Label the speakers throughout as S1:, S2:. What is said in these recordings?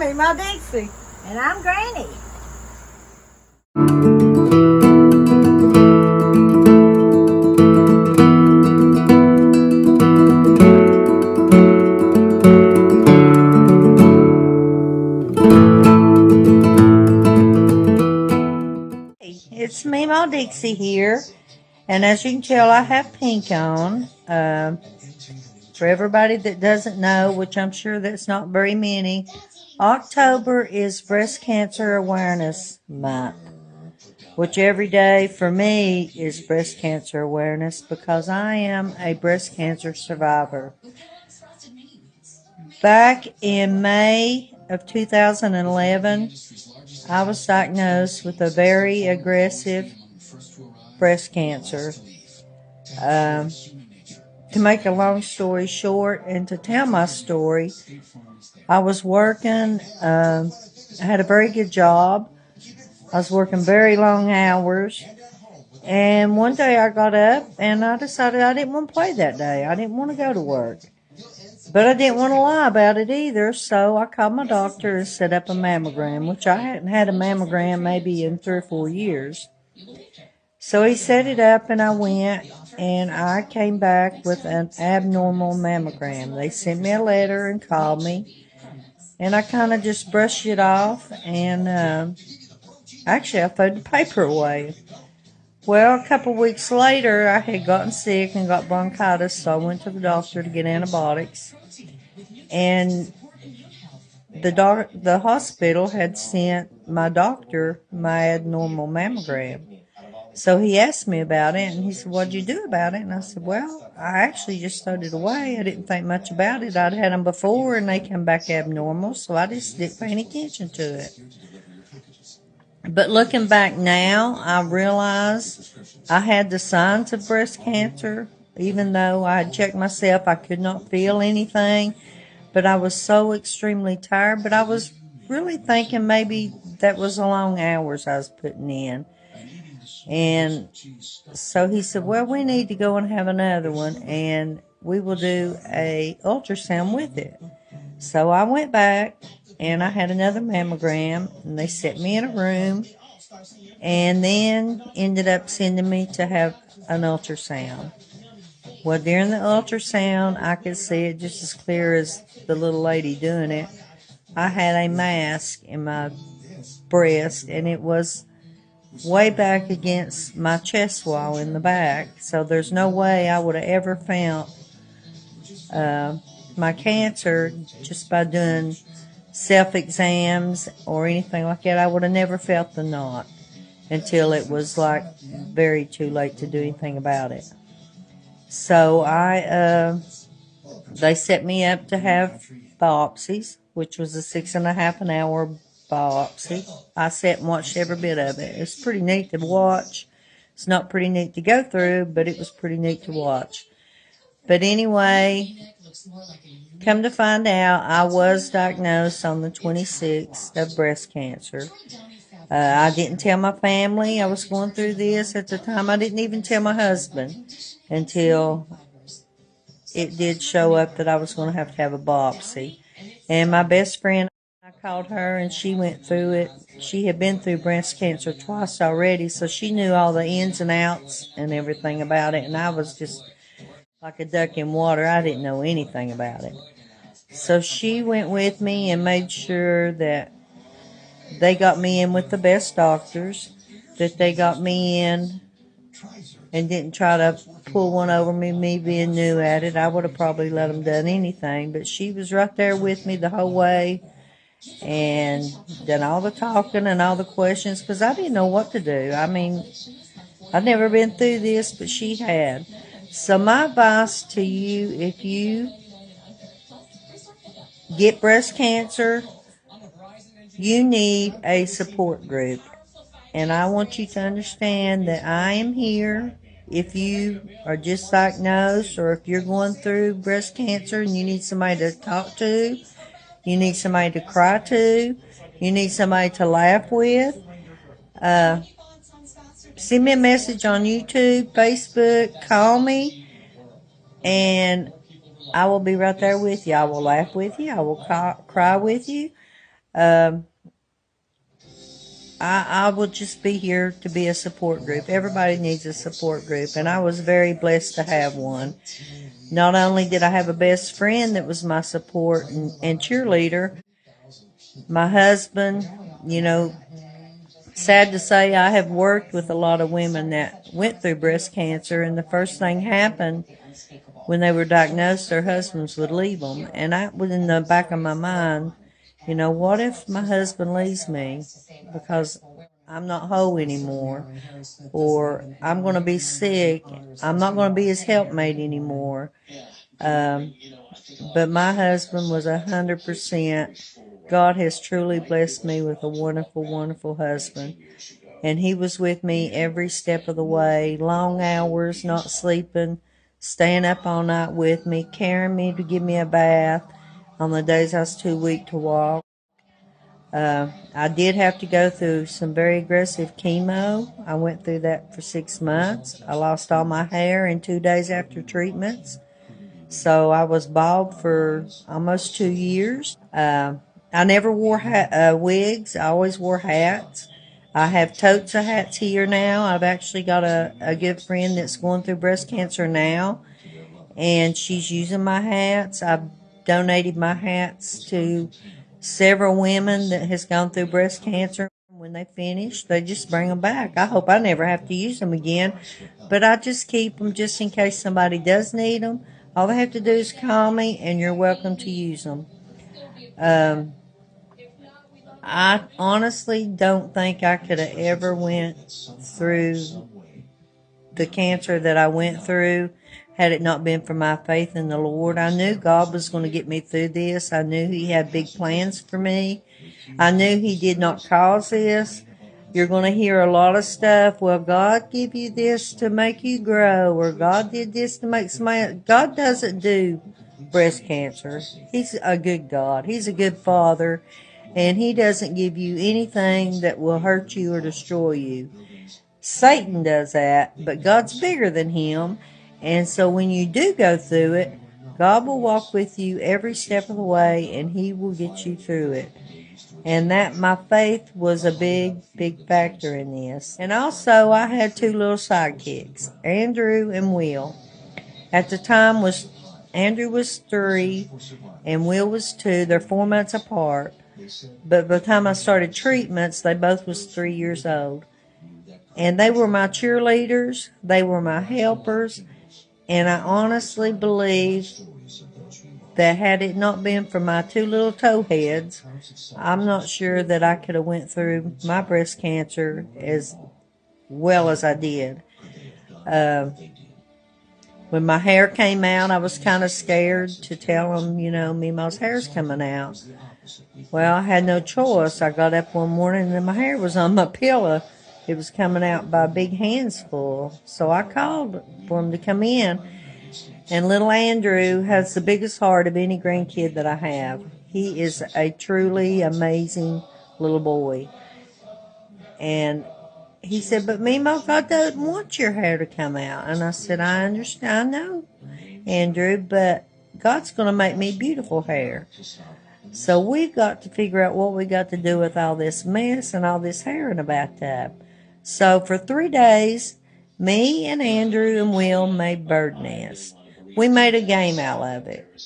S1: Memaw Dixie.
S2: And I'm Granny.
S1: It's Memaw Dixie here, and as you can tell, I have pink on. For everybody that doesn't know, which I'm sure that's not very many, October is Breast Cancer Awareness Month, which every day for me is Breast Cancer Awareness because I am a breast cancer survivor. Back in May of 2011, I was diagnosed with a very aggressive breast cancer. To make a long story short and to tell my story, I was working, I had a very good job. I was working very long hours. And one day I got up and I decided I didn't want to play that day. I didn't want to go to work. But I didn't want to lie about it either, so I called my doctor and set up a mammogram, which I hadn't had a mammogram maybe in 3 or 4 years. So he set it up and I went and I came back with an abnormal mammogram. They sent me a letter and called me and I kind of just brushed it off and actually I threw the paper away. Well, a couple weeks later I had gotten sick and got bronchitis, so I went to the doctor to get antibiotics. And the hospital had sent my doctor my abnormal mammogram. So he asked me about it, and he said, "What'd you do about it?" And I said, "Well, I actually just throwed it away. I didn't think much about it. I'd had them before, and they came back abnormal, so I just didn't pay any attention to it." But looking back now, I realize I had the signs of breast cancer. Even though I had checked myself, I could not feel anything. But I was so extremely tired. But I was really thinking maybe that was the long hours I was putting in. And so he said, "Well, we need to go and have another one, and we will do a ultrasound with it." So I went back, and I had another mammogram, and they set me in a room, and then ended up sending me to have an ultrasound. Well, during the ultrasound, I could see it just as clear as the little lady doing it. I had a mass in my breast, and it was way back against my chest wall in the back. So there's no way I would have ever found my cancer just by doing self-exams or anything like that. I would have never felt the knot until it was like very too late to do anything about it. So they set me up to have biopsies, which was a 6.5 hour biopsy. I sat and watched every bit of it. It's pretty neat to watch. It's not pretty neat to go through, but it was pretty neat to watch. But anyway, come to find out, I was diagnosed on the 26th of breast cancer. I didn't tell my family I was going through this at the time. I didn't even tell my husband until it did show up that I was going to have a biopsy. And my best friend, I called her and she went through it. She had been through breast cancer twice already, so she knew all the ins and outs and everything about it. And I was just like a duck in water. I didn't know anything about it. So she went with me and made sure that they got me in with the best doctors, that they got me in and didn't try to pull one over me being new at it. I would have probably let them done anything, but she was right there with me the whole way and done all the talking and all the questions because I didn't know what to do. I mean, I'd never been through this, but she had. So my advice to you, if you get breast cancer, you need a support group. And I want you to understand that I am here if you are just diagnosed or if you're going through breast cancer and you need somebody to talk to, you need somebody to cry to, you need somebody to laugh with. Send me a message on YouTube, Facebook, call me, and I will be right there with you. I will laugh with you. I will cry with you. Um, I will just be here to be a support group. Everybody needs a support group, and I was very blessed to have one. Not only did I have a best friend that was my support and cheerleader, my husband, you know, sad to say, I have worked with a lot of women that went through breast cancer, and the first thing happened when they were diagnosed, their husbands would leave them. And I was in the back of my mind, you know, what if my husband leaves me because I'm not whole anymore, or I'm going to be sick, I'm not going to be his helpmate anymore. Um, but my husband was 100%. God has truly blessed me with a wonderful, wonderful husband. And he was with me every step of the way, long hours, not sleeping, staying up all night with me, carrying me to give me a bath on the days I was too weak to walk. I did have to go through some very aggressive chemo. I went through that for 6 months. I lost all my hair in 2 days after treatments. So I was bald for almost 2 years. I never wore wigs. I always wore hats. I have totes of hats here now. I've actually got a good friend that's going through breast cancer now, and she's using my hats. I've donated my hats to several women that has gone through breast cancer. When they finish, they just bring them back. I hope I never have to use them again, but I just keep them just in case somebody does need them. All they have to do is call me, and you're welcome to use them. Um, I honestly don't think I could have ever went through the cancer that I went through had it not been for my faith in the Lord. I knew God was going to get me through this. I knew He had big plans for me. I knew He did not cause this. You're going to hear a lot of stuff. Well, God give you this to make you grow, or God did this to make somebody. God doesn't do breast cancer. He's a good God. He's a good Father, and He doesn't give you anything that will hurt you or destroy you. Satan does that, but God's bigger than him. And so when you do go through it, God will walk with you every step of the way, and He will get you through it. And that my faith was a big, big factor in this. And also I had two little sidekicks, Andrew and Will. At the time Andrew was 3 and Will was 2. They're 4 months apart. But by the time I started treatments, they both was 3 years old. And they were my cheerleaders. They were my helpers. And I honestly believe that had it not been for my two little toe heads, I'm not sure that I could have went through my breast cancer as well as I did. When my hair came out, I was kind of scared to tell them, Memaw's hair's coming out. Well, I had no choice. I got up one morning and my hair was on my pillow. It was coming out by big handsful. So I called for him to come in. And little Andrew has the biggest heart of any grandkid that I have. He is a truly amazing little boy. And he said, but Memaw, God doesn't want your hair to come out. And I said, I understand, I know, Andrew, but God's going to make me beautiful hair. So we've got to figure out what we got to do with all this mess and all this hair in the bathtub. So for 3 days, me and Andrew and Will made bird nests. We made a game out of it.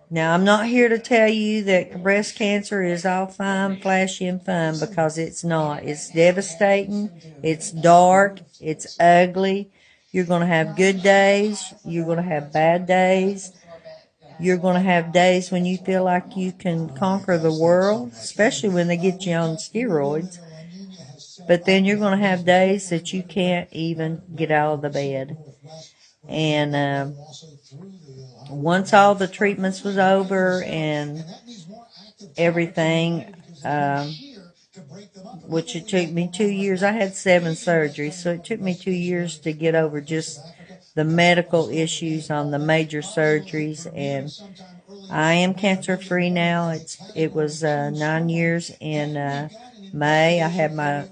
S1: Now, I'm not here to tell you that breast cancer is all fine, flashy, and fun, because it's not. It's devastating. It's dark. It's ugly. You're going to have good days. You're going to have bad days. You're going to have days when you feel like you can conquer the world, especially when they get you on steroids. But then you're going to have days that you can't even get out of the bed. And once all the treatments was over and everything, which it took me 2 years. I had 7 surgeries, so it took me 2 years to get over just the medical issues on the major surgeries, and I am cancer free now. It was 9 years in May. I had my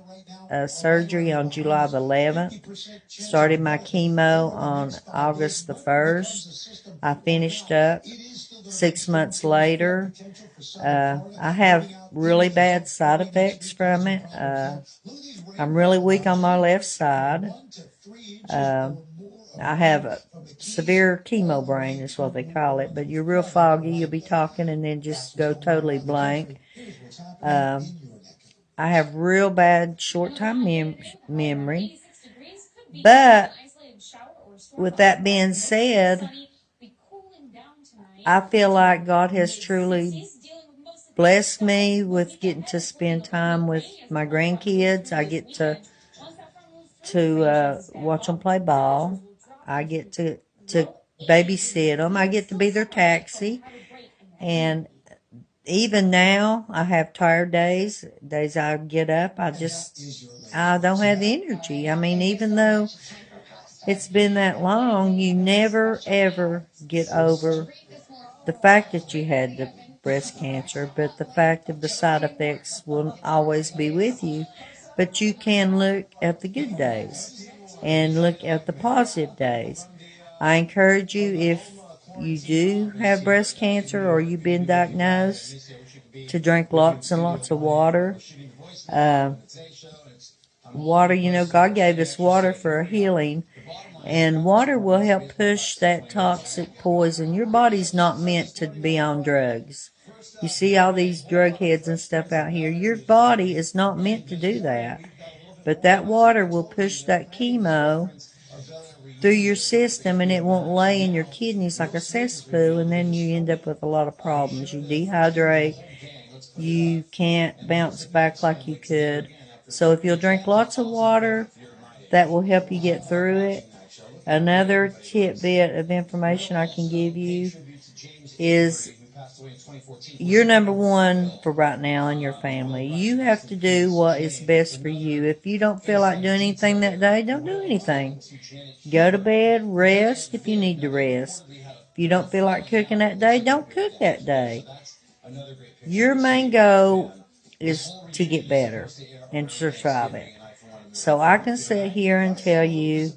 S1: surgery on July the 11th. Started my chemo on August the 1st. I finished up 6 months later. I have really bad side effects from it. I'm really weak on my left side. I have a severe chemo brain is what they call it, but you're real foggy. You'll be talking and then just go totally blank. I have real bad short-time memory. But with that being said, I feel like God has truly blessed me with getting to spend time with my grandkids. I get to watch them play ball. I get to babysit them. I get to be their taxi. And even now, I have tired days. Days I get up, I don't have the energy. I mean, even though it's been that long, you never, ever get over the fact that you had the breast cancer, but the fact of the side effects will always be with you. But you can look at the good days and look at the positive days. I encourage you, if you do have breast cancer or you've been diagnosed, to drink lots and lots of water. Water, God gave us water for healing, and water will help push that toxic poison. Your body's not meant to be on drugs. You see all these drug heads and stuff out here. Your body is not meant to do that. But that water will push that chemo through your system, and it won't lay in your kidneys like a cesspool, and then you end up with a lot of problems. You dehydrate. You can't bounce back like you could. So if you'll drink lots of water, that will help you get through it. Another tidbit of information I can give you is you're number one for right now in your family. You have to do what is best for you. If you don't feel like doing anything that day, don't do anything. Go to bed, rest if you need to rest. If you don't feel like cooking that day, don't cook that day. Your main goal is to get better and survive it. So I can sit here and tell you,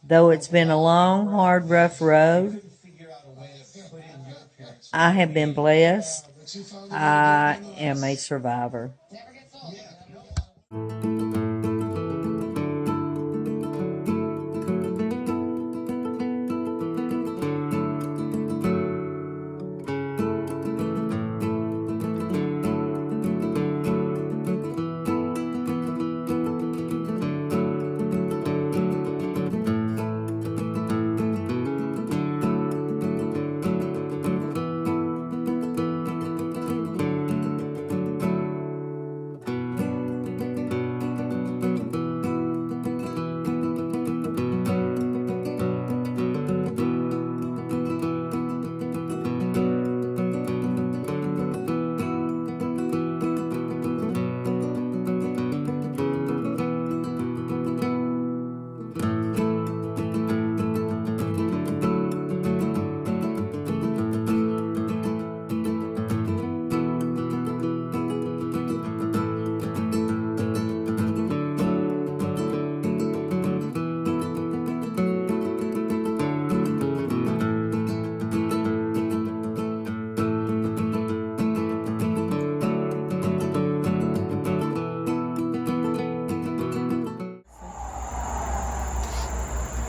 S1: though it's been a long, hard, rough road, I have been blessed. I am a survivor.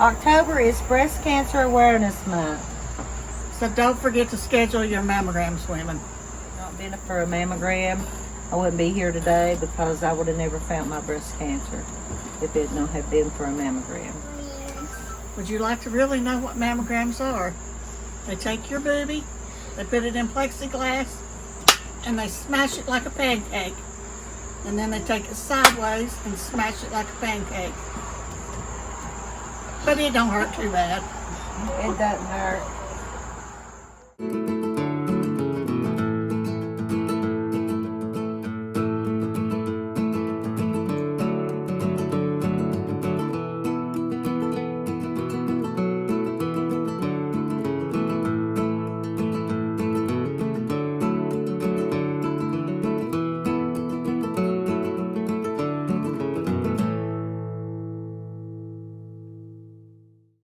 S1: October is Breast Cancer Awareness Month.
S2: So don't forget to schedule your mammograms, women.
S1: Not been for a mammogram, I wouldn't be here today because I would have never found my breast cancer if it not have been for a mammogram.
S2: Would you like to really know what mammograms are? They take your boobie, they put it in plexiglass, and they smash it like a pancake. And then they take it sideways and smash it like a pancake. But it don't hurt too bad.
S1: It doesn't hurt.